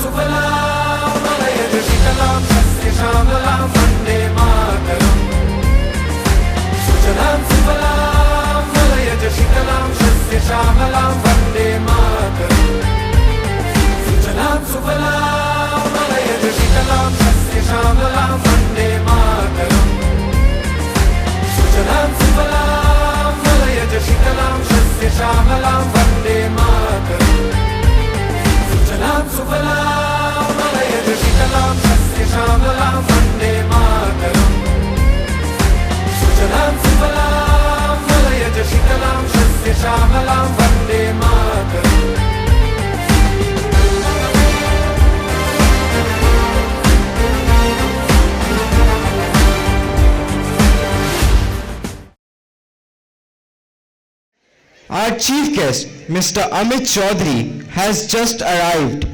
सुफलां मलयजशीतलां सस्यश्यामलां वन्दे मातरम् सुजलां सुफलां मलयजशीतलां सस्यश्यामलां वन्दे मातरम् सुजलां सुफलां मलयजशीतलां सस्यश्यामलां वन्दे मातरम् सुजलां सुफलां मलयजशीतलां सस्यश्यामलां वन्दे मातरम् सुजलां सुफलां मलयजशीतलां सस्यश्यामलां वन्दे मातरम् सुजलां सुफलां मलयजशीतलां सस्यश्यामलां Vande Mataram Our chief guest, Mr. Amit Chaudhary, has just arrived.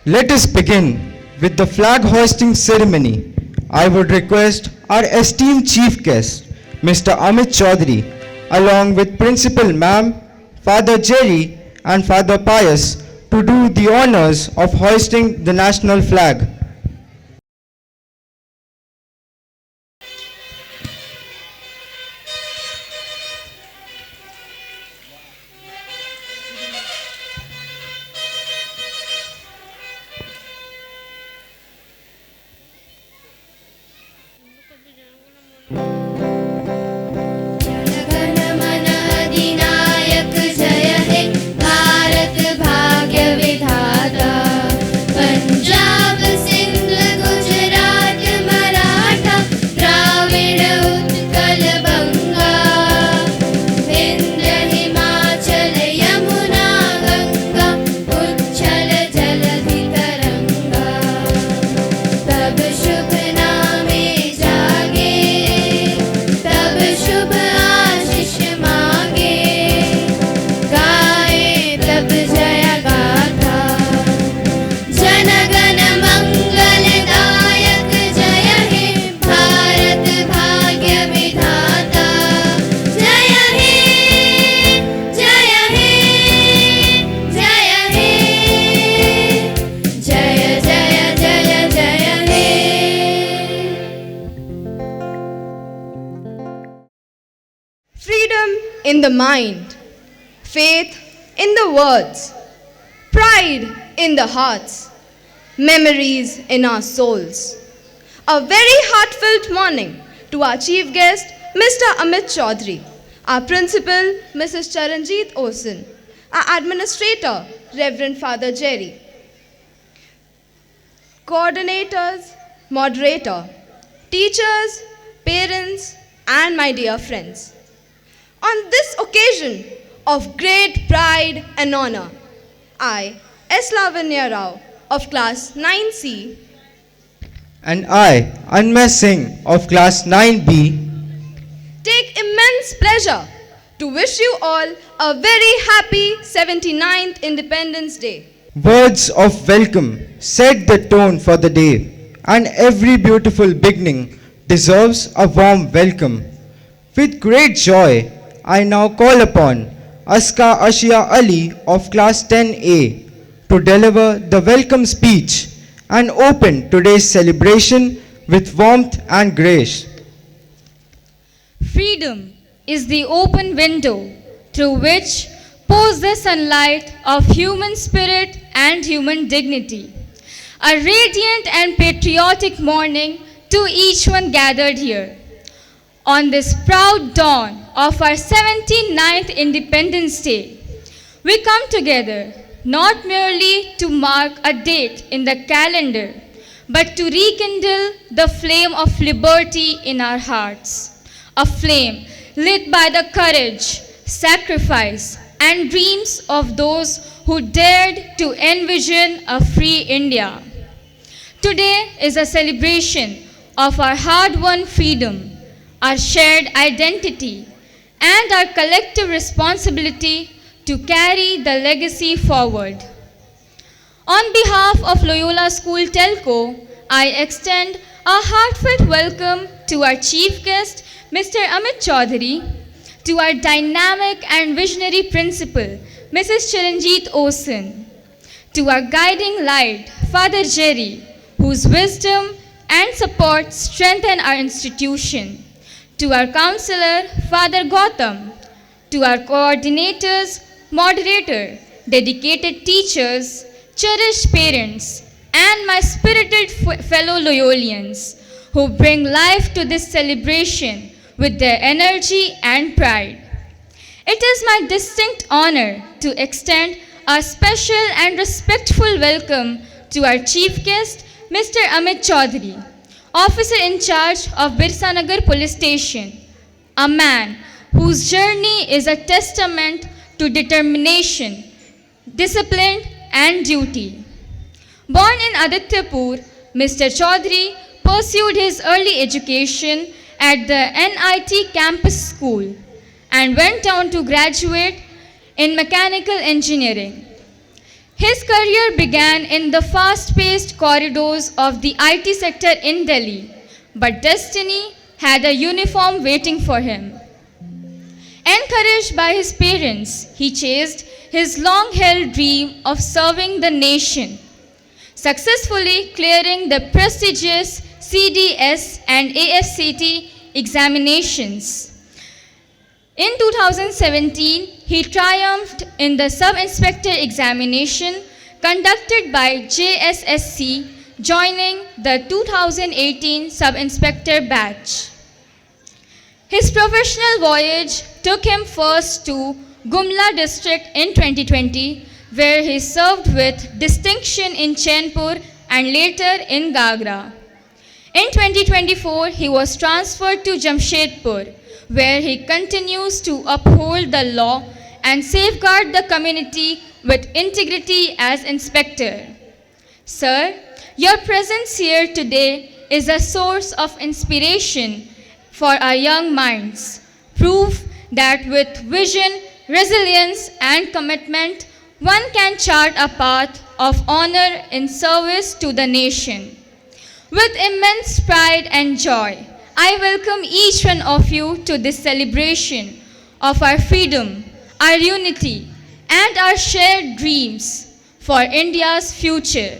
Let us begin with the flag hoisting ceremony. I would request our esteemed chief guest, Mr. Amit Chaudhary, along with Principal Ma'am, Father Jerry and Father Pius to do the honors of hoisting the national flag. जन मन अधिनायक जय हे भारत भाग्य विधाता पंजाब सिंध गुजरात मराठा द्राविड़ उत्कल बंगा विंध्य हिमाचल यमुना गंगा उच्छल जलधि तरंगा तब शुभ नामे जागे तब शुभ आशीष मांगे गाए तब जय गाथा जन गण मंगलदायक जय हे भारत भाग्य विधाता जय हे जय हे जय हे जय जय जय जय हे Freedom in the mind, faith in the words, pride in the hearts, memories in our souls. A very heartfelt morning to our chief guest, Mr. Amit Chaudhary, our principal, Mrs. Charanjit Osen, our administrator, Reverend Father Jerry, coordinators, moderator, teachers, parents, and my dear friends. On this occasion of great pride and honor, I, S. Lavanya Rao of class 9C, And I, Anmay Singh of class 9B, take immense pleasure to wish you all a very happy 79th Independence Day. words of welcome set the tone for the day, and every beautiful beginning deserves a warm welcome. With great joy, I now call upon Aska Ashia Ali of class 10A to deliver the welcome speech and open today's celebration with warmth and grace. Freedom is the open window through which pours the sunlight of human spirit and human dignity. A radiant and patriotic morning to each one gathered here. On this proud dawn of our 79th Independence Day, we come together not merely to mark a date in the calendar, but to rekindle the flame of liberty in our hearts. A flame lit by the courage, sacrifice, and dreams of those who dared to envision a free India. Today is a celebration of our hard-won freedom, our shared identity, and our collective responsibility to carry the legacy forward. On behalf of Loyola School Telco, I extend a heartfelt welcome to our chief guest, Mr. Amit Chaudhary, to our dynamic and visionary principal, Mrs. Chiranjeet Osen, to our guiding light, Father Jerry, whose wisdom and support strengthen our institution, to our counselor, Father Gautam, to our coordinators, moderator, dedicated teachers, cherished parents, and my spirited fellow Loyolians who bring life to this celebration with their energy and pride. It is my distinct honor to extend a special and respectful welcome to our chief guest, Mr. Amit Chaudhary, officer in charge of Birsa Nagar Police Station, a man whose journey is a testament to determination, discipline, and duty. Born in Adityapur, Mr. Chaudhary pursued his early education at the NIT campus school and went on to graduate in mechanical engineering. His career began in the fast-paced corridors of the IT sector in Delhi, but destiny had a uniform waiting for him. Encouraged by his parents, he chased his long-held dream of serving the nation, successfully clearing the prestigious CDS and AFCT examinations. In 2017, he triumphed in the sub-inspector examination conducted by JSSC, joining the 2018 sub-inspector batch. His professional voyage took him first to Gumla district in 2020, where he served with distinction in Chainpur and later in Gagra. In 2024, he was transferred to Jamshedpur, where he continues to uphold the law and safeguard the community with integrity as inspector. Sir, your presence here today is a source of inspiration for our young minds. Proof that with vision, resilience, and commitment, one can chart a path of honor in service to the nation. With immense pride and joy, I welcome each one of you to this celebration of our freedom, our unity, and our shared dreams for India's future.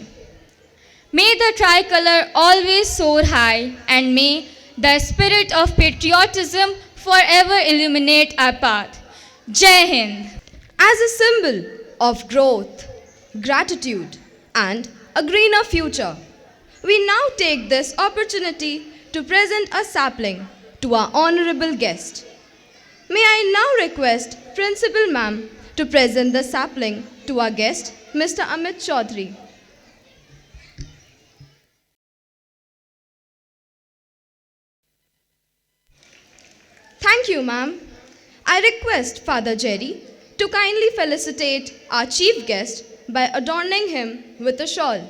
May the tricolor always soar high, and may the spirit of patriotism forever illuminate our path. Jai Hind. As a symbol of growth, gratitude, and a greener future, we now take this opportunity to present a sapling to our honorable guest. May I now request Principal Ma'am to present the sapling to our guest, Mr. Amit Chaudhary. Thank you, ma'am. I request Father Jerry to kindly felicitate our chief guest by adorning him with a shawl.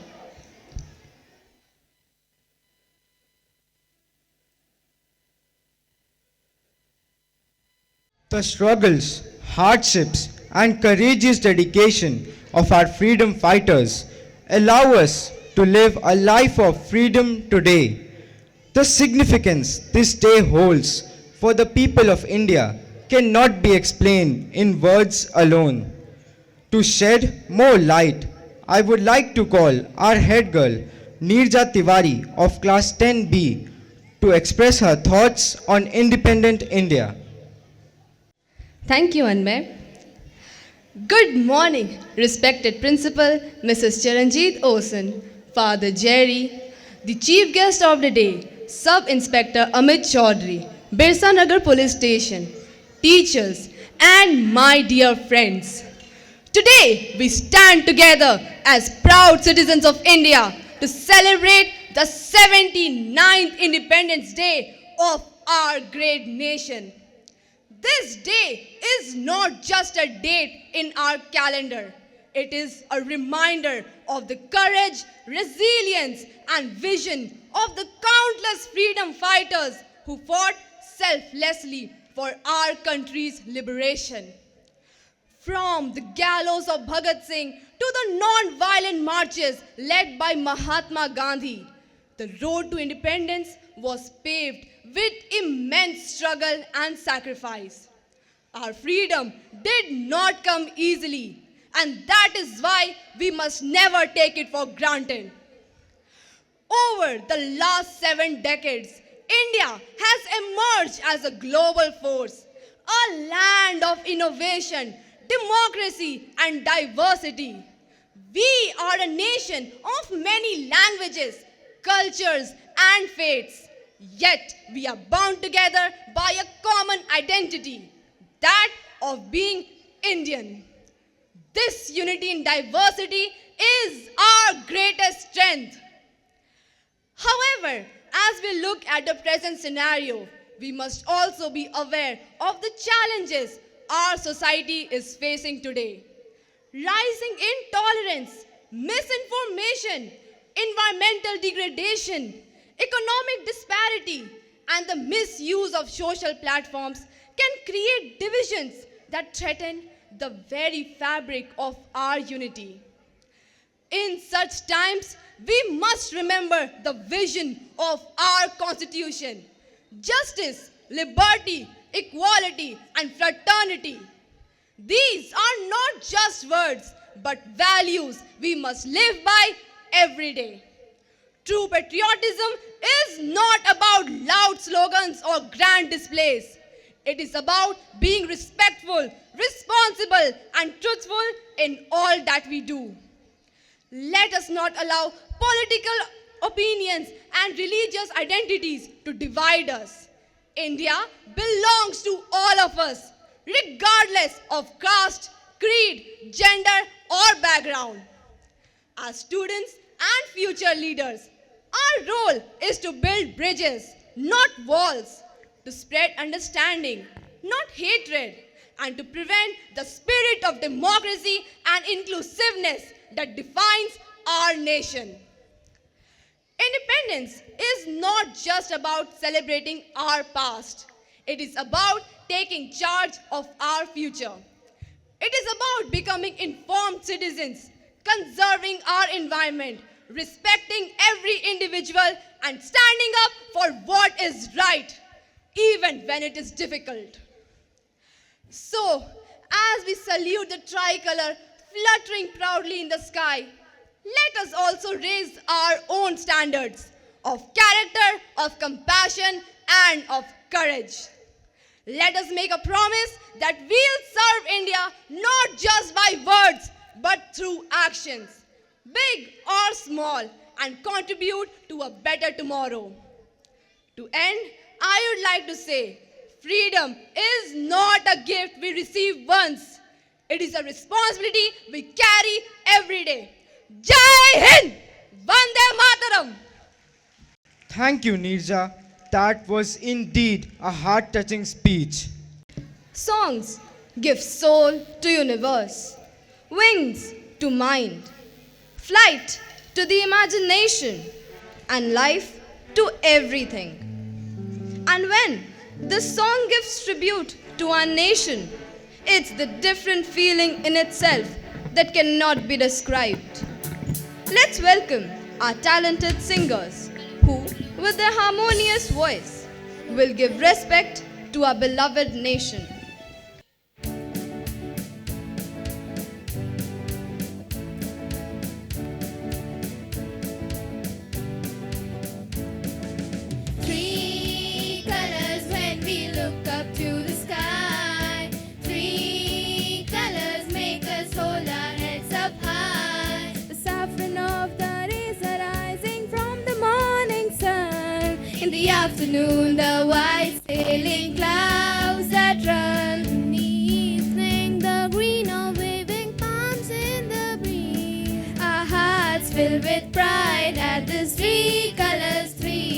The struggles, hardships, and courageous dedication of our freedom fighters allow us to live a life of freedom today. The significance this day holds for the people of India cannot be explained in words alone. To shed more light, I would like to call our head girl, Neerja Tiwari of class 10B, to express her thoughts on independent India. Thank you, Anmay. Good morning, respected Principal Mrs. Charanjit Osen, Father Jerry, the Chief Guest of the day, Sub-Inspector Amit Chaudhary, Birsa Nagar Police Station, teachers, and my dear friends. Today, we stand together as proud citizens of India to celebrate the 79th Independence Day of our great nation. This day is not just a date in our calendar. It is a reminder of the courage, resilience, and vision of the countless freedom fighters who fought selflessly for our country's liberation. From the gallows of Bhagat Singh to the non-violent marches led by Mahatma Gandhi, the road to independence was paved with immense struggle and sacrifice. Our freedom did not come easily, and that is why we must never take it for granted. Over the last 7 decades, India has emerged as a global force, a land of innovation, democracy, and diversity. We are a nation of many languages, cultures, and faiths. Yet we are bound together by a common identity, that of being Indian. This unity in diversity is our greatest strength. However, as we look at the present scenario, we must also be aware of the challenges our society is facing today. Rising intolerance, misinformation, environmental degradation, economic disparity, and the misuse of social platforms can create divisions that threaten the very fabric of our unity. In such times, we must remember the vision of our Constitution: justice, liberty, equality, and fraternity. These are not just words, but values we must live by every day. True patriotism is not about loud slogans or grand displays. It is about being respectful, responsible, and truthful in all that we do. Let us not allow political opinions and religious identities to divide us. India belongs to all of us, regardless of caste, creed, gender, or background. As students and future leaders, our role is to build bridges, not walls, to spread understanding, not hatred, and to prevent the spirit of democracy and inclusiveness that defines our nation. Independence is not just about celebrating our past. It is about taking charge of our future. It is about becoming informed citizens, conserving our environment, respecting every individual, and standing up for what is right, even when it is difficult. So, as we salute the tricolor fluttering proudly in the sky, let us also raise our own standards of character, of compassion, and of courage. Let us make a promise that we'll serve India not just by words, but through actions, big or small, and contribute to a better tomorrow. To end, I would like to say, freedom is not a gift we receive once. It is a responsibility we carry every day. Jai Hind! Vande Mataram! Thank you, Neerja. That was indeed a heart-touching speech. Songs give soul to universe, wings to mind, flight to the imagination, and life to everything. And when this song gives tribute to our nation. It's the different feeling in itself that cannot be described. Let's welcome our talented singers who, with their harmonious voice, will give respect to our beloved nation. Three colors when we look up to the sky. Three colors make us hold our heads up high. The saffron of the rays arising from the morning sun. In the afternoon, the white sailing clouds that run. In the evening, the green of waving palms in the breeze. Our hearts fill with pride at this three colors three.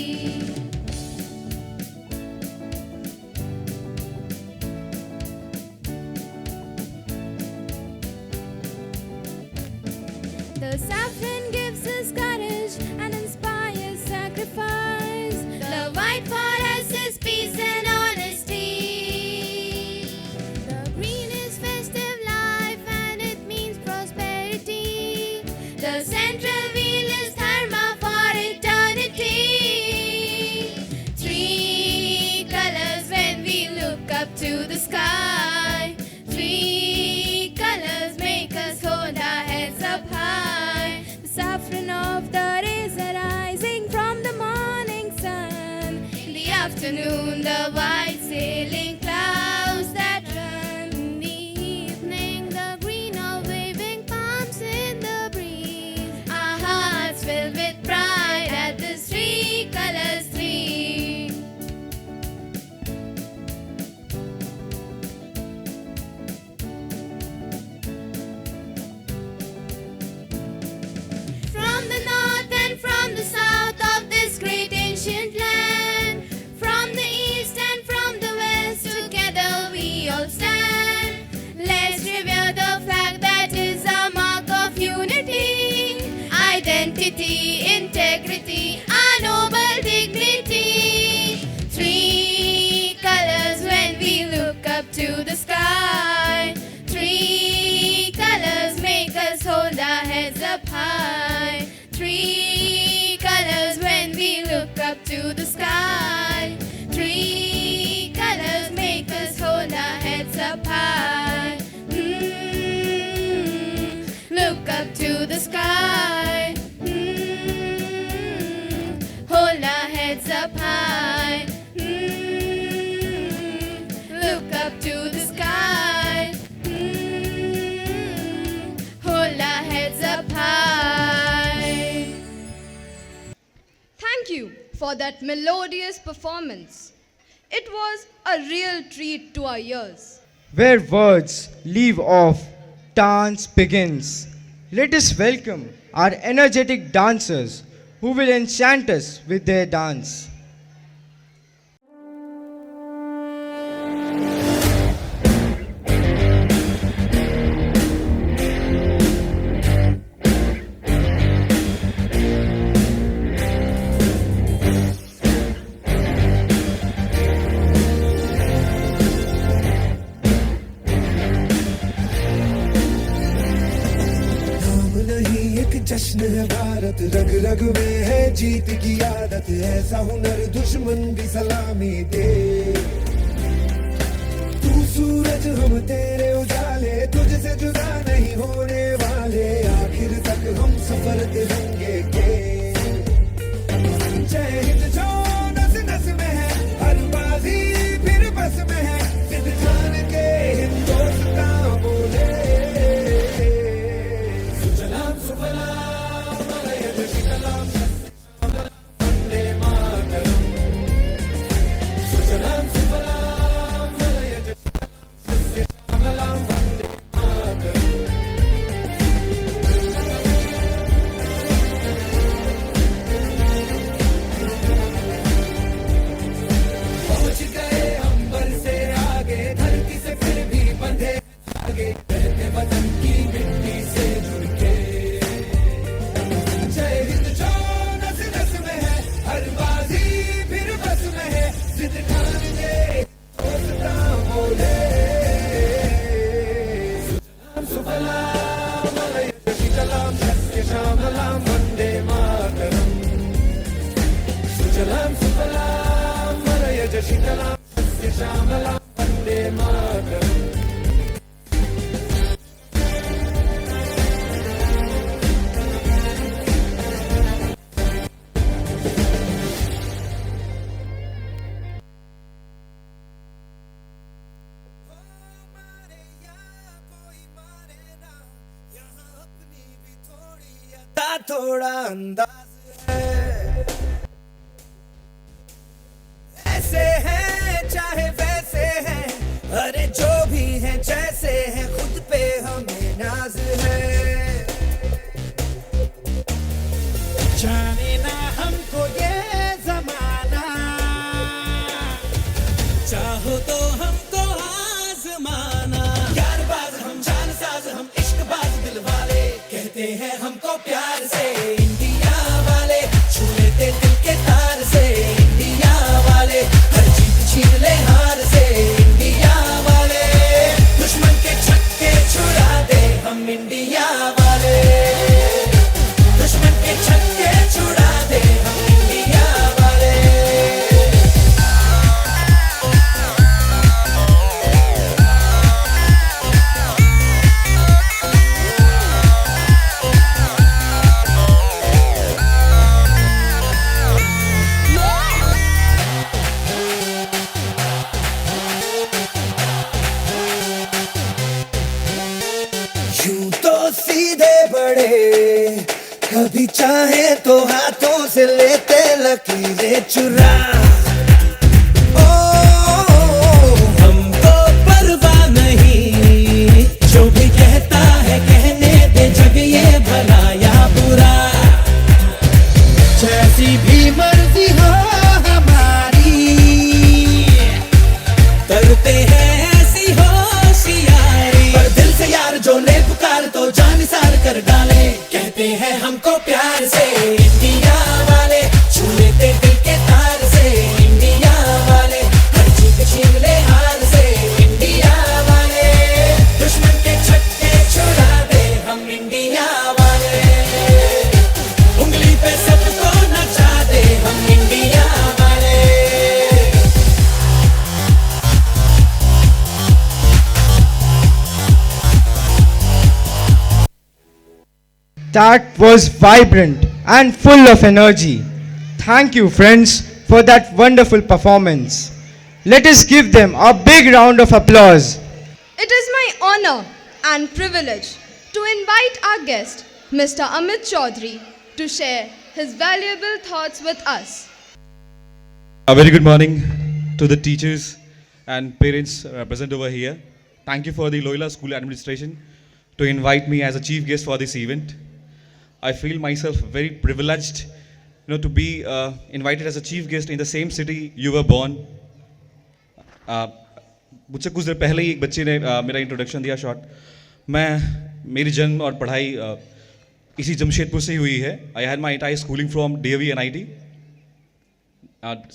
The saffron gives us courage and inspires sacrifice. The white forest is peace and honesty. The green is festive life and it means prosperity. The central wheel is dharma for eternity. Three colors when we look up to the sky. Three colors make us hold our heads up high. The saffron of the rays arising from the morning sun. In the afternoon, the white sailing clouds that run. In the evening, the green of waving palms in the breeze. Our hearts fill with pride at this three colors three. From the north and from the south of this great ancient land, from the east and from the west, together we all stand. Let's revere the flag that is a mark of unity, identity, integrity, our noble dignity. Three colors when we look up to the sky. Three colors make us hold our heads up high. Three colors when we look up to the sky. Three colors make us hold our heads up high. Look up to the sky. Hold our heads up high. Look up to the sky. Hold our heads up high. Thank you for that melodious performance. It was a real treat to our ears. Where words leave off, dance begins. Let us welcome our energetic dancers who will enchant us with their dance. नाम नहीं एक जश्न है भारत, रग रग में है जीत की आदत, ऐसा हुनर दुश्मन भी सलामी दे। तू सूरज हम तेरे उजाले, तुझसे जुदा नहीं होने वाले, आखिर तक हम सफर करेंगे के। जय हिंद जो नस नस में है, हर बाजी फिर बस में है, जिद जान के हिंदुस्तान बोले। सुजलाम सुफलाम मलयज शीतलाम वंदे मातरम। सुजलाम सुफलाम मलयज श्यामलाम वंदे मातरम। शीतलां तस्य श्यामलां वन्दे मातरम्। थोड़ा अंदाज है, ऐसे हैं चाहे वैसे हैं, अरे जो भी हैं जैसे हैं, खुद पे हमें नाज है। जाने ना हमको ये जमाना, चाहो तो हमको आजमाना। यार बाज हम जान साज हम इश्क बाज दिल वाले, कहते हैं हमको प्यार से इंडिया वाले, छू लेते दिल के तार से इंडिया वाले, हर जीत छीन ले हार से इंडिया वाले, दुश्मन के छक्के छुड़ा दे हम इंडिया वाले, दुश्मन के छक्के छुड़ा दे हम इंडिया वाले। यूं तो सीधे बड़े, कभी चाहे तो हाथों से लेते लकीरें चुरा। ओ हमको परवाह नहीं, जो भी कहता है कहने दे, जग ये भला या बुरा, जैसी भी मर्जी हो हमारी, करते हैं ऐसी होशियारी, पर दिल से यार जो ले पुकार तो जान निसार कर डाले, कहते हैं हमको प्यार से इंडिया वाले, छू लेते दिल के तार से इंडिया वाले, हर जीत छीन ले हार से इंडिया वाले, दुश्मन के छक्के छुड़ा दे हम इंडिया वाले, उंगली पे सबको नचा दे हम इंडिया वाले। That was vibrant and full of energy. Thank you, friends, for that wonderful performance. Let us give them a big round of applause. It is my honor and privilege to invite our guest, Mr. Amit Chaudhary, to share his valuable thoughts with us. A very good morning to the teachers and parents present over here. Thank you for the Loyola School Administration to invite me as a chief guest for this event. I feel myself very privileged, to be invited as a chief guest in the same city you were born. मुझसे कुछ देर पहले ही एक बच्चे ने मेरा introduction दिया short. मेरी जन्म और पढ़ाई इसी जमशेदपुर से ही हुई है। I had my entire schooling from DAV NIT,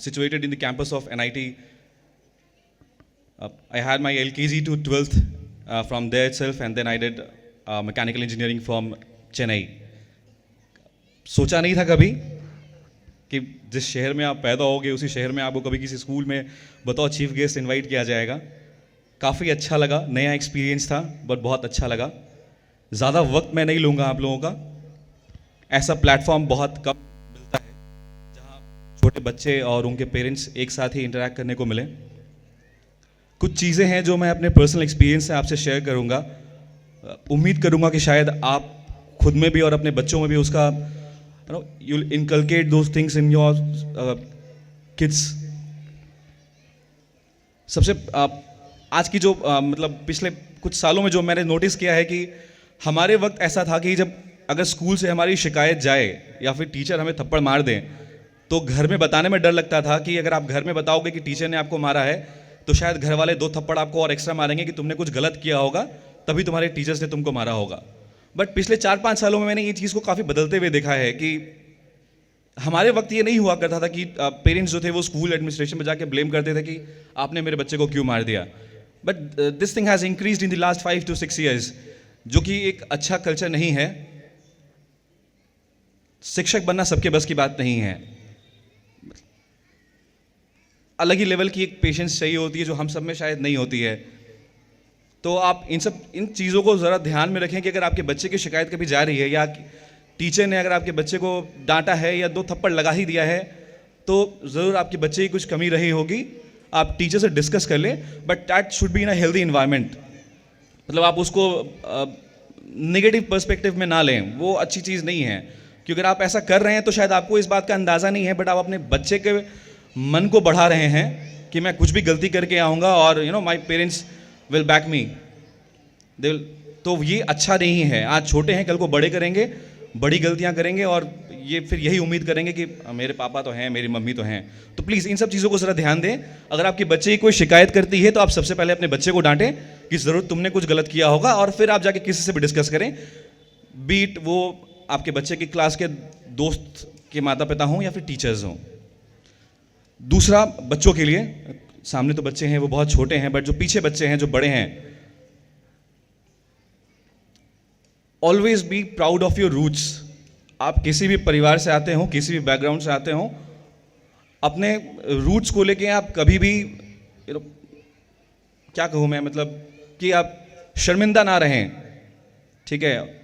situated in the campus of NIT. I had my LKG to 12th from there itself, and then I did mechanical engineering from Chennai. सोचा नहीं था कभी कि जिस शहर में आप पैदा होगे उसी शहर में आपको कभी किसी स्कूल में बतौर चीफ गेस्ट इनवाइट किया जाएगा। काफ़ी अच्छा लगा, नया एक्सपीरियंस था, बट बहुत अच्छा लगा। ज़्यादा वक्त मैं नहीं लूँगा आप लोगों का। ऐसा प्लेटफॉर्म बहुत कम मिलता है जहाँ छोटे बच्चे और उनके पेरेंट्स एक साथ ही इंटरेक्ट करने को मिले। कुछ चीज़ें हैं जो मैं अपने पर्सनल एक्सपीरियंस से आपसे शेयर करूँगा। उम्मीद करूँगा कि शायद आप खुद में भी और अपने बच्चों में भी उसका you'll inculcate those things in your kids. सबसे आज की जो मतलब पिछले कुछ सालों में जो मैंने नोटिस किया है कि हमारे वक्त ऐसा था कि जब अगर स्कूल से हमारी शिकायत जाए या फिर टीचर हमें थप्पड़ मार दें तो घर में बताने में डर लगता था कि अगर आप घर में बताओगे कि टीचर ने आपको मारा है तो शायद घर वाले 2 थप्पड़ आपको और एक्स्ट्रा मारेंगे कि तुमने कुछ गलत किया होगा, तभी तुम्हारे टीचर्स ने तुमको मारा होगा। बट पिछले 4-5 सालों में मैंने ये चीज़ को काफ़ी बदलते हुए देखा है कि हमारे वक्त ये नहीं हुआ करता था कि पेरेंट्स जो थे वो स्कूल एडमिनिस्ट्रेशन में जाके ब्लेम करते थे कि आपने मेरे बच्चे को क्यों मार दिया। But this thing has increased in the last 5 to 6 years, जो कि एक अच्छा कल्चर नहीं है। शिक्षक बनना सबके बस की बात नहीं है। अलग ही लेवल की एक पेशेंस चाहिए होती है जो हम सब में शायद नहीं होती है। तो आप इन चीज़ों को ज़रा ध्यान में रखें कि अगर आपके बच्चे की शिकायत कभी जा रही है या टीचर ने अगर आपके बच्चे को डांटा है या 2 थप्पड़ लगा ही दिया है तो ज़रूर आपके बच्चे की कुछ कमी रही होगी। आप टीचर से डिस्कस कर लें, but that should be in a healthy environment. मतलब आप उसको नेगेटिव पर्सपेक्टिव में ना लें, वो अच्छी चीज़ नहीं है। क्योंकि अगर आप ऐसा कर रहे हैं तो शायद आपको इस बात का अंदाज़ा नहीं है, बट आप अपने बच्चे के मन को बढ़ा रहे हैं कि मैं कुछ भी गलती करके आऊँगा और my parents will back me, they will. तो ये अच्छा नहीं है। आज छोटे हैं, कल को बड़े करेंगे, बड़ी गलतियां करेंगे और ये फिर यही उम्मीद करेंगे कि मेरे पापा तो हैं, मेरी मम्मी तो हैं। तो प्लीज़ इन सब चीज़ों को ज़रा ध्यान दें। अगर आपके बच्चे की कोई शिकायत करती है तो आप सबसे पहले अपने बच्चे को डांटें कि ज़रूर तुमने कुछ गलत किया होगा, और फिर आप जाके किसी से भी डिस्कस करें, बीट वो आपके बच्चे की क्लास के दोस्त के माता पिता हों या फिर टीचर्स हों। दूसरा, बच्चों के लिए, सामने तो बच्चे हैं वो बहुत छोटे हैं, बट जो पीछे बच्चे हैं जो बड़े हैं, always be proud of your roots. आप किसी भी परिवार से आते हो, किसी भी बैकग्राउंड से आते हो, अपने रूट्स को लेके आप कभी भी क्या कहूँ मैं, मतलब कि आप शर्मिंदा ना रहें। ठीक है,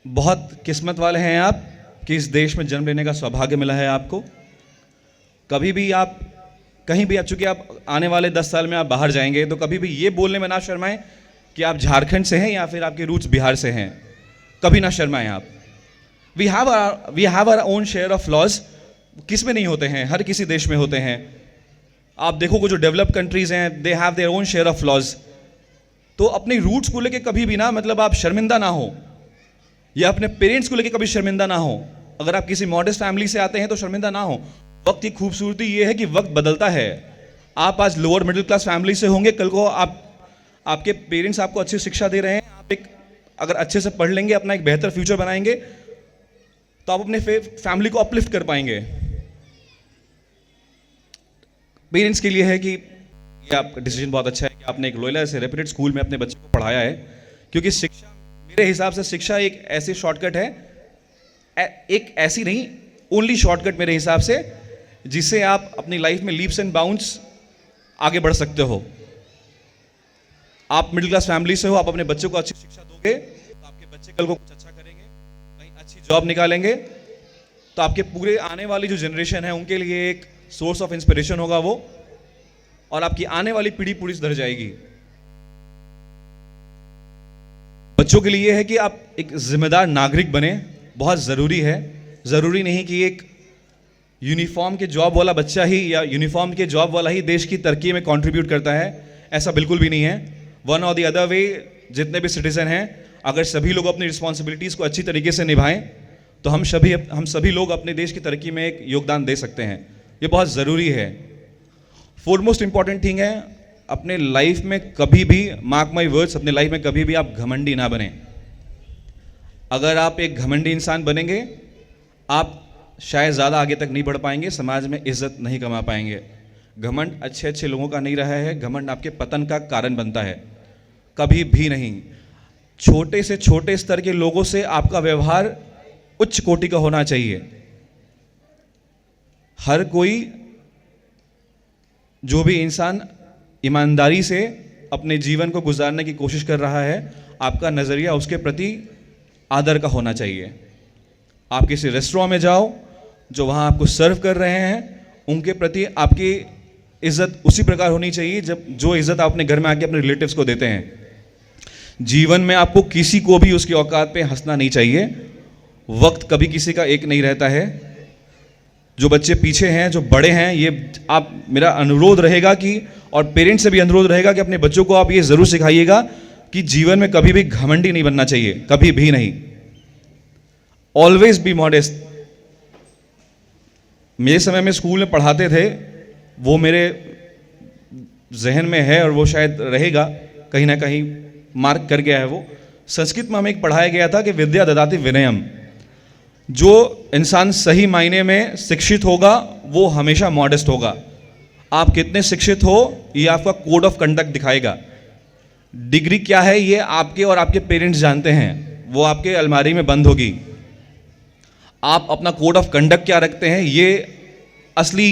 बहुत किस्मत वाले हैं आप कि इस देश में जन्म लेने का सौभाग्य मिला है आपको। कभी भी आप कहीं भी, चूंकि आप आने वाले 10 साल में आप बाहर जाएंगे, तो कभी भी ये बोलने में ना शर्माएं कि आप झारखंड से हैं या फिर आपके रूट्स बिहार से हैं। कभी ना शर्माएं आप। We have our own share of flaws. किस में नहीं होते हैं, हर किसी देश में होते हैं। आप देखोगे जो डेवलप कंट्रीज हैं, they have their own share of flaws. तो अपने रूट्स को लेके कभी भी ना, मतलब आप शर्मिंदा ना हो, या अपने पेरेंट्स को लेके कभी शर्मिंदा ना हो। अगर आप किसी मॉडेस्ट फैमिली से आते हैं तो शर्मिंदा ना हो। वक्त की खूबसूरती ये है कि वक्त बदलता है। आप आज लोअर मिडिल क्लास फैमिली से होंगे, कल को आपके पेरेंट्स आपको अच्छी शिक्षा दे रहे हैं, आप अगर अच्छे से पढ़ लेंगे, अपना एक बेहतर फ्यूचर बनाएंगे, तो आप अपने फैमिली को अपलिफ्ट कर पाएंगे। पेरेंट्स के लिए है कि ये आपका डिसीजन बहुत अच्छा है कि आपने एक लोयला से रेप्यूटेड स्कूल में अपने बच्चे को पढ़ाया है। क्योंकि शिक्षा, मेरे हिसाब से शिक्षा एक ऐसी शॉर्टकट है, एक ऐसी नहीं, ओनली शॉर्टकट मेरे हिसाब से, जिससे आप अपनी लाइफ में लीप्स एंड बाउंड्स आगे बढ़ सकते हो। आप मिडिल क्लास फैमिली से हो, आप अपने बच्चों को अच्छी शिक्षा दोगे तो आपके बच्चे कल को कुछ अच्छा करेंगे, कहीं अच्छी जॉब निकालेंगे, तो आपके पूरे आने वाली जो जनरेशन है उनके लिए एक सोर्स ऑफ इंस्पिरेशन होगा वो, और आपकी आने वाली पीढ़ी पूरी सुधर जाएगी। बच्चों के लिए है कि आप एक जिम्मेदार नागरिक बने, बहुत ज़रूरी है। ज़रूरी नहीं कि एक यूनिफॉर्म के जॉब वाला बच्चा ही या यूनिफॉर्म के जॉब वाला ही देश की तरक्की में कंट्रीब्यूट करता है, ऐसा बिल्कुल भी नहीं है। वन और द अदर वे, जितने भी सिटीजन हैं, अगर सभी लोग अपनी रिस्पॉन्सिबिलिटीज़ को अच्छी तरीके से निभाएं तो हम सभी लोग अपने देश की तरक्की में एक योगदान दे सकते हैं। ये बहुत ज़रूरी है। फोरमोस्ट इंपॉर्टेंट थिंग है, अपने लाइफ में कभी भी, मार्क माई वर्ड्स, अपने लाइफ में कभी भी आप घमंडी ना बने। अगर आप एक घमंडी इंसान बनेंगे, आप शायद ज़्यादा आगे तक नहीं बढ़ पाएंगे, समाज में इज्जत नहीं कमा पाएंगे। घमंड अच्छे अच्छे लोगों का नहीं रहा है, घमंड आपके पतन का कारण बनता है, कभी भी नहीं। छोटे से छोटे स्तर के लोगों से आपका व्यवहार उच्च कोटि का होना चाहिए। हर कोई, जो भी इंसान ईमानदारी से अपने जीवन को गुजारने की कोशिश कर रहा है, आपका नज़रिया उसके प्रति आदर का होना चाहिए। आप किसी रेस्टोरेंट में जाओ, जो वहाँ आपको सर्व कर रहे हैं, उनके प्रति आपकी इज्जत उसी प्रकार होनी चाहिए जो इज्जत आप अपने घर में आके अपने रिलेटिव्स को देते हैं। जीवन में आपको किसी को भी उसकी औकात पे हंसना नहीं चाहिए। वक्त कभी किसी का एक नहीं रहता है। जो बच्चे पीछे हैं, जो बड़े हैं, ये आप, मेरा अनुरोध रहेगा कि, और पेरेंट्स से भी अनुरोध रहेगा कि अपने बच्चों को आप ये ज़रूर सिखाइएगा कि जीवन में कभी भी घमंडी नहीं बनना चाहिए, कभी भी नहीं। Always be modest. मेरे समय में स्कूल में पढ़ाते थे, वो मेरे जहन में है और वो शायद रहेगा, कहीं ना कहीं मार्क कर गया है वो। संस्कृत में हमें एक पढ़ाया गया था कि विद्या ददाति विनयम। जो इंसान सही मायने में शिक्षित होगा वो हमेशा मॉडेस्ट होगा। आप कितने शिक्षित हो ये आपका कोड ऑफ कंडक्ट दिखाएगा। डिग्री क्या है ये आपके और आपके पेरेंट्स जानते हैं, वो आपके अलमारी में बंद होगी। आप अपना कोड ऑफ कंडक्ट क्या रखते हैं ये असली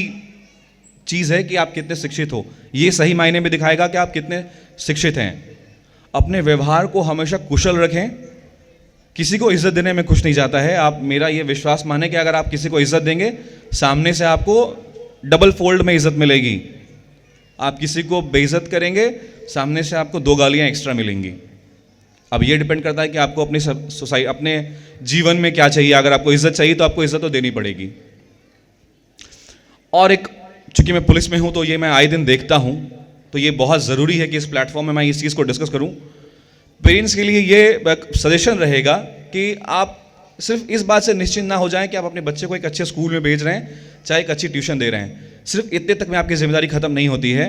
चीज़ है कि आप कितने शिक्षित हो। ये सही मायने में दिखाएगा कि आप कितने शिक्षित हैं। अपने व्यवहार को हमेशा कुशल रखें। किसी को इज्जत देने में कुछ नहीं जाता है। आप मेरा ये विश्वास माने कि अगर आप किसी को इज्जत देंगे, सामने से आपको डबल फोल्ड में इज्जत मिलेगी। आप किसी को बेइज्जत करेंगे, सामने से आपको 2 गालियां एक्स्ट्रा मिलेंगी। अब ये डिपेंड करता है कि आपको अपनी सोसाइटी, अपने जीवन में क्या चाहिए। अगर आपको इज्जत चाहिए तो आपको इज्जत तो देनी पड़ेगी। और एक, चूंकि मैं पुलिस में हूं तो ये मैं आए दिन देखता हूं, तो ये बहुत ज़रूरी है कि इस प्लेटफॉर्म में मैं इस चीज़ को डिस्कस करूं। पेरेंट्स के लिए ये सजेशन रहेगा कि आप सिर्फ इस बात से निश्चिंत ना हो जाएं कि आप अपने बच्चे को एक अच्छे स्कूल में भेज रहे हैं, चाहे एक अच्छी ट्यूशन दे रहे हैं। सिर्फ इतने तक में आपकी जिम्मेदारी खत्म नहीं होती है।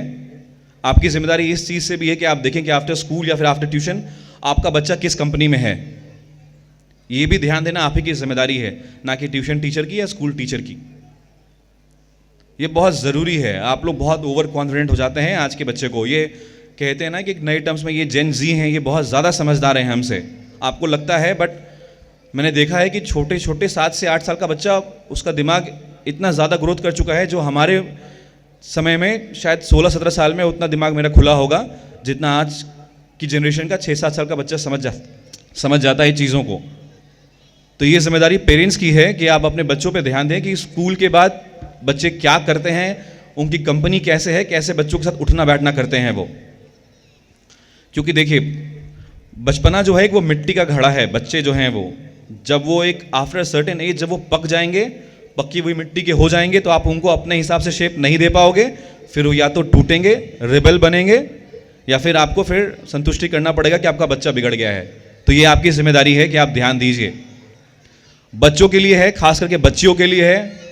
आपकी जिम्मेदारी इस चीज़ से भी है कि आप देखें कि आफ्टर स्कूल या फिर आफ्टर ट्यूशन आपका बच्चा किस कंपनी में है। ये भी ध्यान देना आप ही की जिम्मेदारी है, ना कि ट्यूशन टीचर की या स्कूल टीचर की। ये बहुत ज़रूरी है। आप लोग बहुत ओवर कॉन्फिडेंट हो जाते हैं आज के बच्चे को। ये कहते हैं ना कि नए टर्म्स में ये जेन जी हैं, ये बहुत ज़्यादा समझदार हैं हमसे। आपको लगता है, बट मैंने देखा है कि छोटे छोटे 7 से 8 साल का बच्चा, उसका दिमाग इतना ज़्यादा ग्रोथ कर चुका है, जो हमारे समय में शायद 16-17 साल में उतना दिमाग मेरा खुला होगा जितना आज की जनरेशन का 6-7 साल का बच्चा समझ जाता है चीज़ों को। तो ये जिम्मेदारी पेरेंट्स की है कि आप अपने बच्चों पे ध्यान दें कि स्कूल के बाद बच्चे क्या करते हैं, उनकी कंपनी कैसे है, कैसे बच्चों के साथ उठना बैठना करते हैं वो। क्योंकि देखिए, बचपना जो है वो मिट्टी का घड़ा है। बच्चे जो हैं वो, जब वो एक आफ्टर सर्टेन एज जब वो पक जाएंगे, पक्की हुई मिट्टी के हो जाएंगे, तो आप उनको अपने हिसाब से शेप नहीं दे पाओगे। फिर वो या तो टूटेंगे, रिबेल बनेंगे, या फिर आपको फिर संतुष्टि करना पड़ेगा कि आपका बच्चा बिगड़ गया है। तो ये आपकी जिम्मेदारी है कि आप ध्यान दीजिए। बच्चों के लिए है, खास करके बच्चियों के लिए है।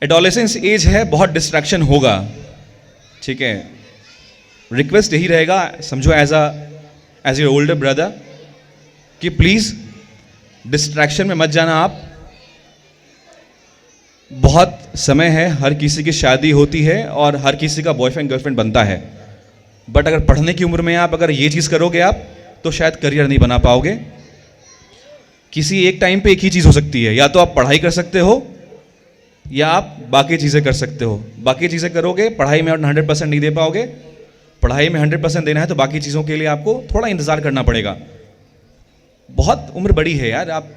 एडोलेसेंस एज है, बहुत डिस्ट्रैक्शन होगा, ठीक है। रिक्वेस्ट यही रहेगा, समझो एज योर ओल्डर ब्रदर, कि प्लीज़ डिस्ट्रैक्शन में मत जाना आप। बहुत समय है, हर किसी की शादी होती है और हर किसी का बॉयफ्रेंड गर्लफ्रेंड बनता है। बट अगर पढ़ने की उम्र में आप अगर ये चीज़ करोगे आप, तो शायद करियर नहीं बना पाओगे। किसी एक टाइम पे एक ही चीज़ हो सकती है, या तो आप पढ़ाई कर सकते हो या आप बाकी चीज़ें कर सकते हो। बाकी चीज़ें करोगे, पढ़ाई में 100% नहीं दे पाओगे। पढ़ाई में 100% देना है तो बाकी चीज़ों के लिए आपको थोड़ा इंतज़ार करना पड़ेगा। बहुत उम्र बड़ी है यार, आप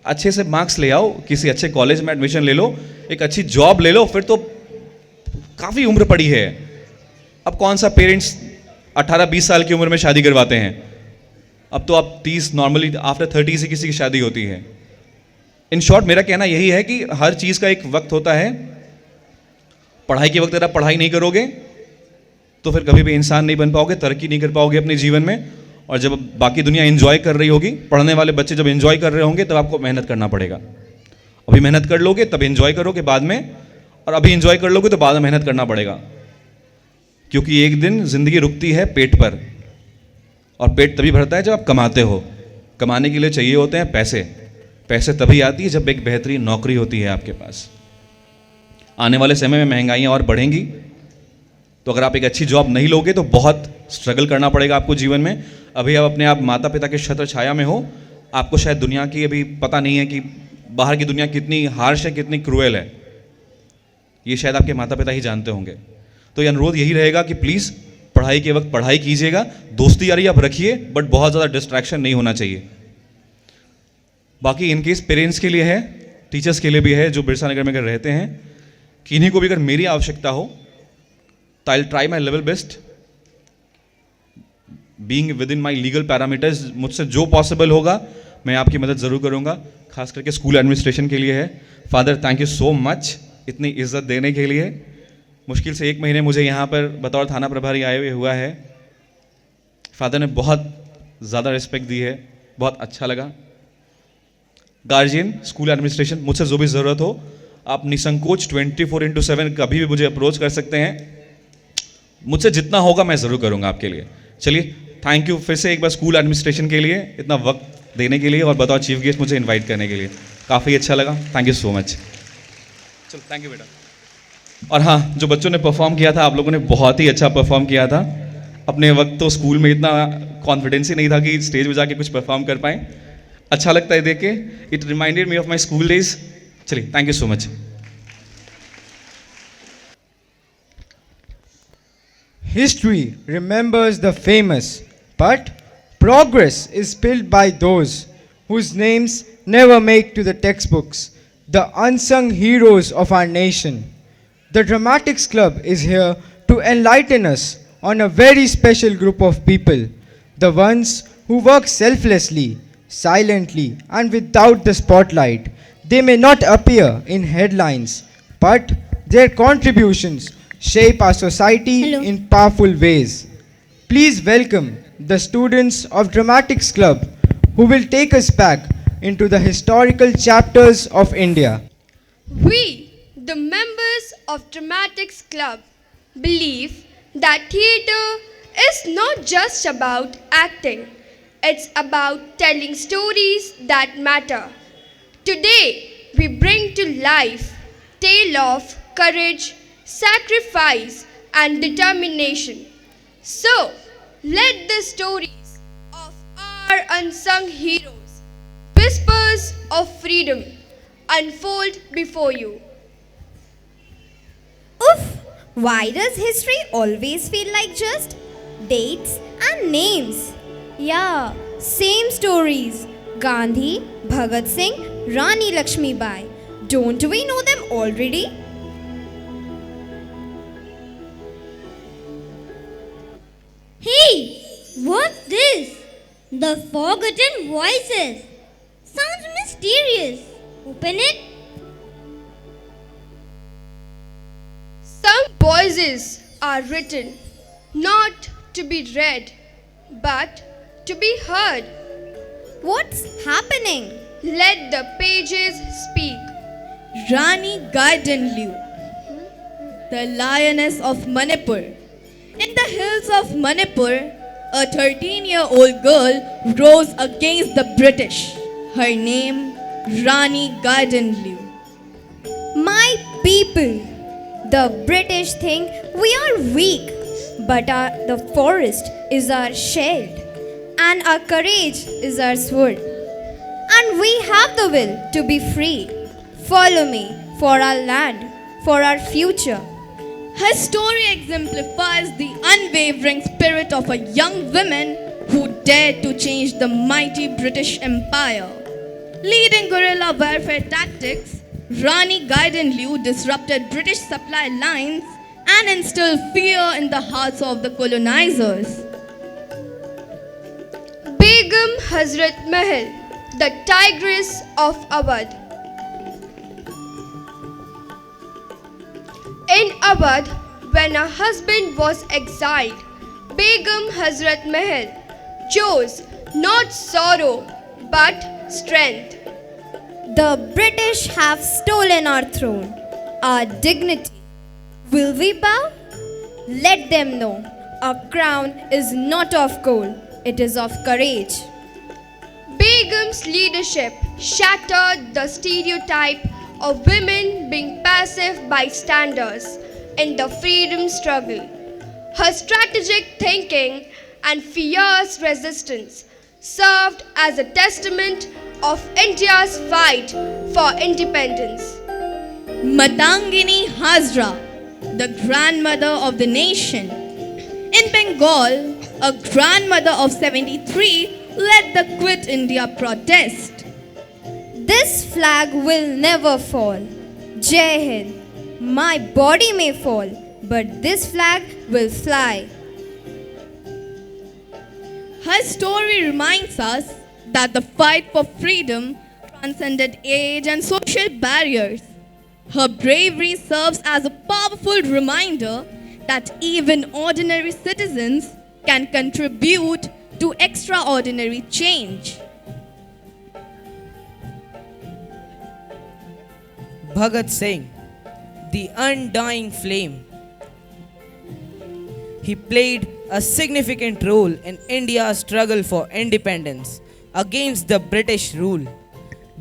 अच्छे से मार्क्स ले आओ, किसी अच्छे कॉलेज में एडमिशन ले लो, एक अच्छी जॉब ले लो, फिर तो काफ़ी उम्र पड़ी है। अब कौन सा पेरेंट्स 18-20 साल की उम्र में शादी करवाते हैं? अब तो आप 30, नॉर्मली आफ्टर 30 से किसी की शादी होती है। इन शॉर्ट मेरा कहना यही है कि हर चीज़ का एक वक्त होता है। पढ़ाई के वक्त अगर आप पढ़ाई नहीं करोगे तो फिर कभी भी इंसान नहीं बन पाओगे, तरक्की नहीं कर पाओगे अपने जीवन में। और जब बाकी दुनिया एंजॉय कर रही होगी, पढ़ने वाले बच्चे जब एंजॉय कर रहे होंगे, तब आपको मेहनत करना पड़ेगा। अभी मेहनत कर लोगे तब एंजॉय करोगे बाद में, और अभी एंजॉय कर लोगे तो बाद में मेहनत करना पड़ेगा। क्योंकि एक दिन जिंदगी रुकती है पेट पर, और पेट तभी भरता है जब आप कमाते हो। कमाने के लिए चाहिए होते हैं पैसे। पैसे तभी आती है जब एक बेहतरीन नौकरी होती है आपके पास। आने वाले समय में महंगाइयाँ और बढ़ेंगी, तो अगर आप एक अच्छी जॉब नहीं लोगे तो बहुत स्ट्रगल करना पड़ेगा आपको जीवन में। अभी आप अपने आप माता पिता के छत्र छाया में हो, आपको शायद दुनिया की अभी पता नहीं है कि बाहर की दुनिया कितनी हार्श है, कितनी क्रूएल है। ये शायद आपके माता पिता ही जानते होंगे। तो ये अनुरोध यही रहेगा कि प्लीज़ पढ़ाई के वक्त पढ़ाई कीजिएगा, दोस्ती यारी आप रखिए, बट बहुत ज़्यादा डिस्ट्रैक्शन नहीं होना चाहिए। बाकी इनकेस पेरेंट्स के लिए है, टीचर्स के लिए भी है जो बिरसा नगर में अगर रहते हैं, कि इन्हीं को भी अगर मेरी आवश्यकता हो तो I will try my level best, being with in my legal parameters. मुझसे जो पॉसिबल होगा मैं आपकी मदद ज़रूर करूँगा, खास करके स्कूल एडमिनिस्ट्रेशन के लिए है। Father thank you so much इतनी इज्जत देने के लिए। मुश्किल से 1 महीने मुझे यहाँ पर बतौर थाना प्रभारी आए हुए हुआ है। फादर ने बहुत ज़्यादा रिस्पेक्ट दी है, बहुत अच्छा लगा। गार्जियन, स्कूल एडमिनिस्ट्रेशन, मुझसे जो भी ज़रूरत हो आप निसंकोच 24/7 कभी भी मुझे अप्रोच कर सकते हैं। मुझसे जितना होगा मैं ज़रूर करूँगा आपके लिए। चलिए, थैंक यू फिर से एक बार स्कूल एडमिनिस्ट्रेशन के लिए इतना वक्त देने के लिए, और बताओ चीफ गेस्ट मुझे इनवाइट करने के लिए। काफ़ी अच्छा लगा, थैंक यू सो मच। चलो, थैंक यू बेटा। और हाँ, जो बच्चों ने परफॉर्म किया था, आप लोगों ने बहुत ही अच्छा परफॉर्म किया था। अपने वक्त तो स्कूल में इतना कॉन्फिडेंस ही नहीं था कि स्टेज पर जाके कुछ परफॉर्म कर पाएँ। अच्छा लगता है देख के, it reminded me of my school days. चलिए, thank you so much. history remembers the famous, but progress is spilled by those whose names never make to the textbooks, the unsung heroes of our nation. The Dramatics Club is here to enlighten us on a very special group of people, the ones who work selflessly, silently, and without the spotlight. They may not appear in headlines, but their contributions shape our society in powerful ways. Please welcome the students of Dramatics Club who will take us back into the historical chapters of India. We, the members of Dramatics Club, believe that theatre is not just about acting, it's about telling stories that matter. Today, we bring to life tale of courage, sacrifice, and determination. So, let the stories of our unsung heroes, whispers of freedom, unfold before you. Oof! Why does history always feel like just dates and names? Yeah, same stories. Gandhi, Bhagat Singh, Rani Lakshmi Bai. Don't we know them already? Hey, what's this? The Forgotten Voices. Sounds mysterious. Open it. Some voices are written not to be read, but to be heard. What's happening? Let the pages speak. Rani Gaidanlu, the lioness of Manipur. In the hills of Manipur, a 13-year-old girl rose against the British. Her name, Rani Gaidanlu. My people, the British think we are weak, but the forest is our shield, and our courage is our sword. And we have the will to be free. Follow me for our land, for our future. Her story exemplifies the unwavering spirit of a young woman who dared to change the mighty British Empire. Leading guerrilla warfare tactics, Rani Gaidanlu disrupted British supply lines and instilled fear in the hearts of the colonizers. Begum Hazrat Mahal, the tigress of Awadh. In Awadh, when her husband was exiled, Begum Hazrat Mahal chose not sorrow but strength. The British have stolen our throne, our dignity. Will we bow? Let them know our crown is not of gold, it is of courage. Begum's leadership shattered the stereotype of women being passive bystanders in the freedom struggle. Her strategic thinking and fierce resistance served as a testament of India's fight for independence. Matangini Hazra, the grandmother of the nation. In Bengal, a grandmother of 73 led the Quit India protest. This flag will never fall. Jai Hind. My body may fall, but this flag will fly. Her story reminds us that the fight for freedom transcended age and social barriers. Her bravery serves as a powerful reminder that even ordinary citizens can contribute to extraordinary change. Bhagat Singh, the undying flame. He played a significant role in India's struggle for independence against the British rule.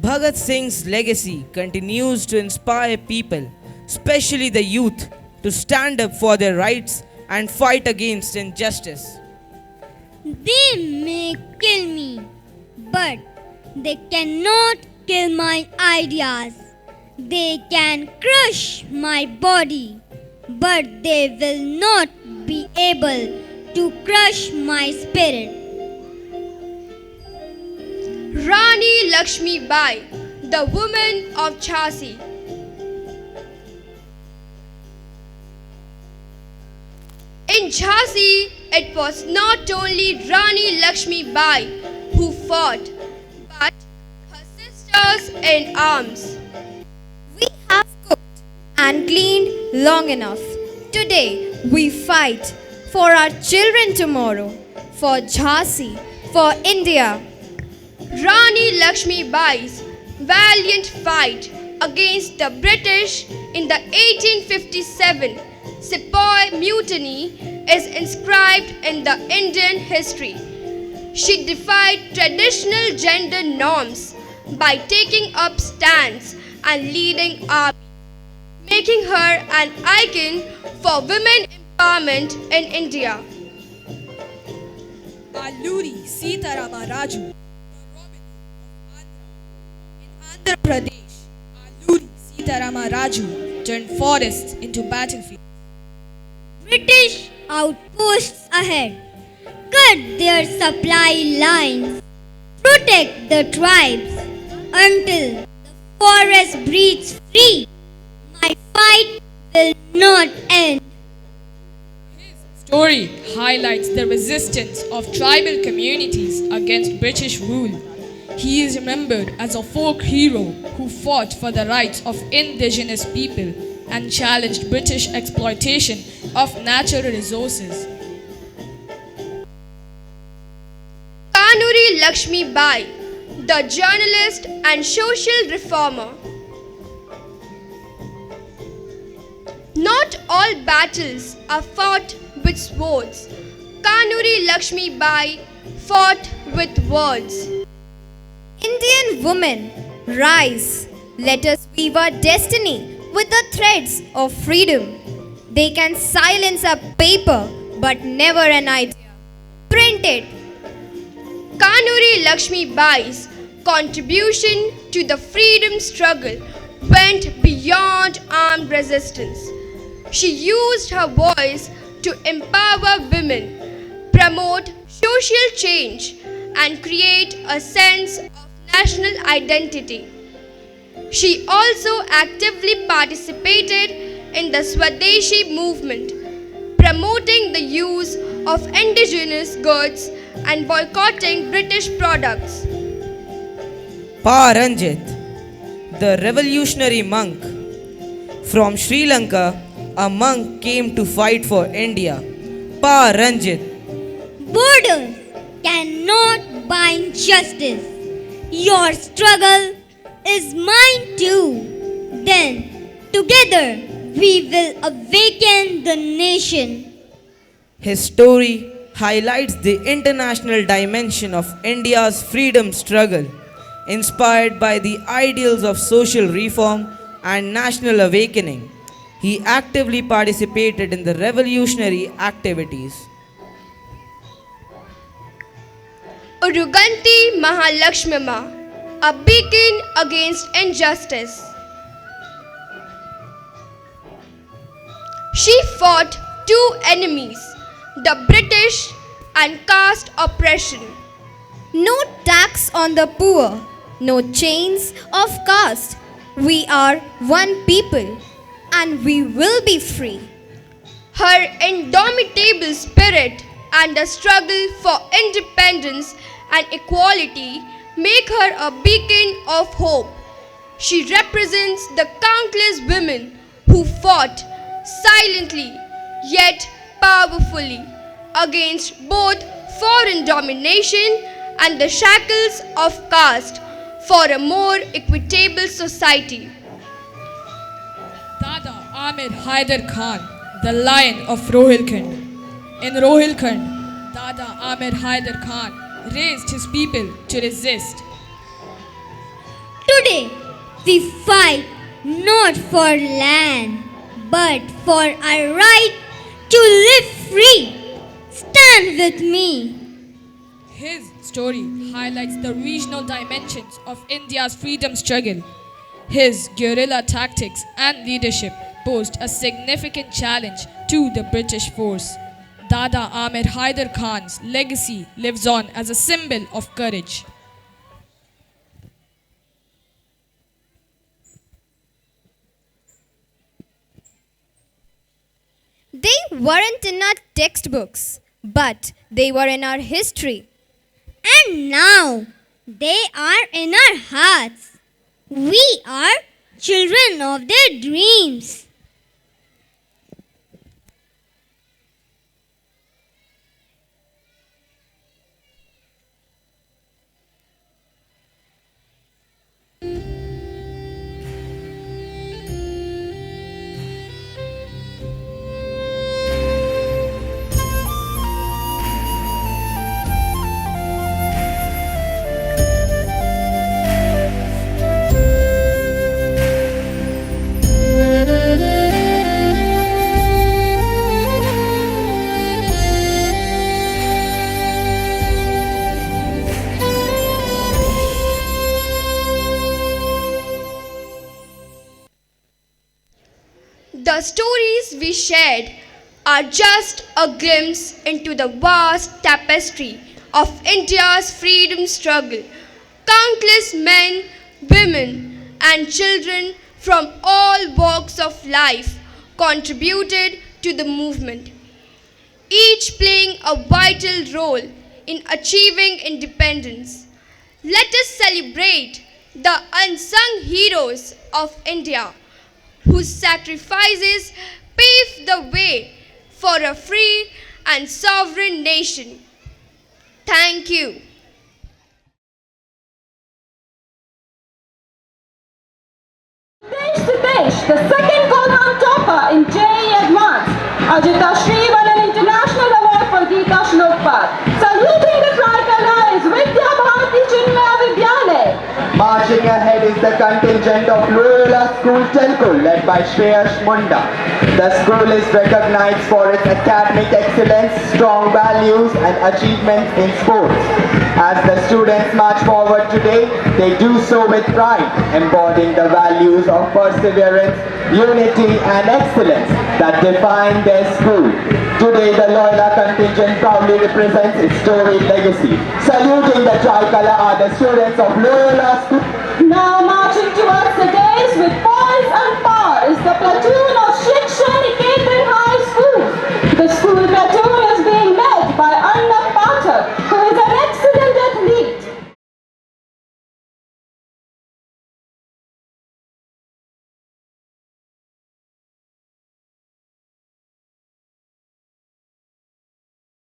Bhagat Singh's legacy continues to inspire people, especially the youth, to stand up for their rights and fight against injustice. They may kill me, but they cannot kill my ideas. They can crush my body, but they will not be able to crush my spirit. Rani Lakshmi Bai, the woman of Jhansi. In Jhansi, it was not only Rani Lakshmi Bai who fought, but her sisters in arms. We have cooked and cleaned long enough. Today we fight for our children tomorrow, for Jhansi, for India. Rani Lakshmi Bai's valiant fight against the British in the 1857 Sepoy Mutiny is inscribed in the Indian history. She defied traditional gender norms by taking up stands and leading armies, making her an icon for women empowerment in India. Alluri Sitarama Raju, in Andhra Pradesh, Alluri Sitarama Raju turned forests into battlefields. British outposts ahead. Cut their supply lines. Protect the tribes until the forest breathes free. My fight will not end. Story highlights the resistance of tribal communities against British rule. He is remembered as a folk hero who fought for the rights of indigenous people and challenged British exploitation of natural resources. Kanuri Lakshmi Bai, the journalist and social reformer. Not all battles are fought with swords. Kanuri Lakshmi Bai fought with words. Indian women, rise. Let us weave our destiny with the threads of freedom. They can silence a paper, but never an idea. Print it. Kanuri Lakshmi Bai's contribution to the freedom struggle went beyond armed resistance. She used her voice to empower women, promote social change, and create a sense of national identity. She also actively participated in the Swadeshi movement, promoting the use of indigenous goods and boycotting British products. Paranjit, the revolutionary monk. From Sri Lanka, a monk came to fight for India. Paranjit. Borders cannot bind justice. Your struggle is mine too. Then, together, we will awaken the nation. His story highlights the international dimension of India's freedom struggle, inspired by the ideals of social reform and national awakening. He actively participated in the revolutionary activities. Uruganti Mahalakshmima, a beacon against injustice. She fought two enemies, the British and caste oppression. No tax on the poor, no chains of caste. We are one people and we will be free. Her indomitable spirit and the struggle for independence and equality make her a beacon of hope. She represents the countless women who fought silently yet powerfully against both foreign domination and the shackles of caste for a more equitable society. Dada Amir Haider Khan, the Lion of Rohilkhand. In Rohilkhand, Dada Amir Haider Khan raised his people to resist. Today, we fight not for land, but for our right to live free. Stand with me. His story highlights the regional dimensions of India's freedom struggle. His guerrilla tactics and leadership posed a significant challenge to the British force. Dada Ahmed Haider Khan's legacy lives on as a symbol of courage. They weren't in our textbooks, but they were in our history. And now they are in our hearts. We are children of their dreams. The stories we shared are just a glimpse into the vast tapestry of India's freedom struggle. Countless men, women, and children from all walks of life contributed to the movement, each playing a vital role in achieving independence. Let us celebrate the unsung heroes of India, whose sacrifices paved the way for a free and sovereign nation. Thank you. Desh to Desh, the second Kolham topper in JEE Advanced, Ajita Shri won an international award for Geeta Shlokpad. Saluting the tricolor is Vidya Bharati Chinmaya Vidyalaya. Marching ahead is the contingent of Loyola School Telco led by Shreyash Munda. The school is recognized for its academic excellence, strong values and achievements in sports. As the students march forward today, they do so with pride, embodying the values of perseverance, unity and excellence that define their school. Today, the Loyola contingent proudly represents its storied legacy. Saluting the tricolor are the students of Loyola School. Now marching towards the dais with